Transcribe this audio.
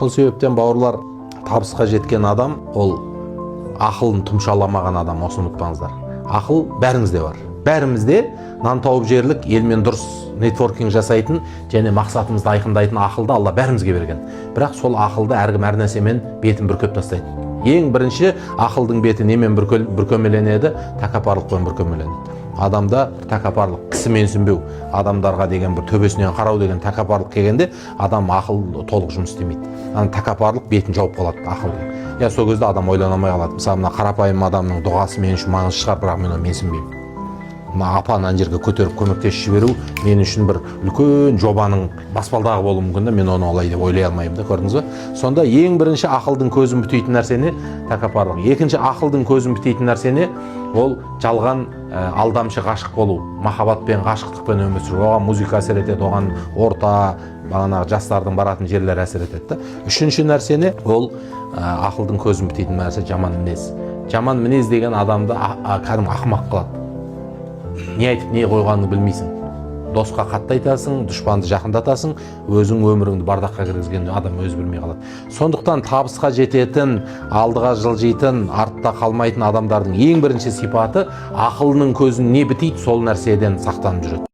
Сол себептен бауырлар, табысқа жеткен адам ол ақылын тұмшаламаған адам, осыны ұмытпаңыздар. Ақыл бәріңізде бар. Бәрімізде нан тауып жерлік, елмен дұрыс нетворкинг жасайтын және мақсатымызды айқындайтын ақылды Алла бәрімізге берген. Бірақ сол ақылды әркім әр нәрсемен бетін бүркеп тастайды. Ең бірінші ақылдың беті немен бүркемеленеді? Тәкаппарлықпен бүркемеленеді. Адамда тәкаппарлық, кісі менсінбеу, адамдарға деген бір төбесінен қарау деген тәкаппарлық келгенде адам ақыл толық жұмыс істемейді. Тәкаппарлық бетін жауып қалады ақылдың. Сол кезде адам ойланамай қалады. Мысалы, мына қарапайым адамның дұғасы мен үшін маңызды шығар, бірақ мен оны менсінбеймін. Апаны ана жерге көтеріп көмектесіп жіберу мен үшін бір үлкен жобаның баспалдағы болуы мүмкін, мен оны олай деп ойлай алмаймын да, көрдіңіз бе? Сонда ең бірінші ақылдың көзін бітейтін нәрсе не? Тәкаппарлық. Екінші ақылдың көзін бітейтін нәрсе не? Ол жалған алдамшы ғашық болу, махаббатпен, ғашықтықпен өмір сүру. Оған музыка әсер етеді, оған орта, бағанағы жастардың баратын жерлер әсер етеді. Үшінші нәрсе не? Ол ақылдың көзін бітейтін нәрсе жаман мінез. Жаман мінез деген адамды кәдімгі ақымақ қылады. Не айтып не қойғанын білмейсің. Досқа қатты айтасың, дұшпанды жақындатасың, өзің өміріңді бардаққа кіргізген адам өзі білмей қалады. Сондықтан табысқа жететін, алдыға жылжитын, артта қалмайтын адамдардың ең бірінші сипаты ақылының көзін не бітейді, сол нәрседен сақтанып жүреді.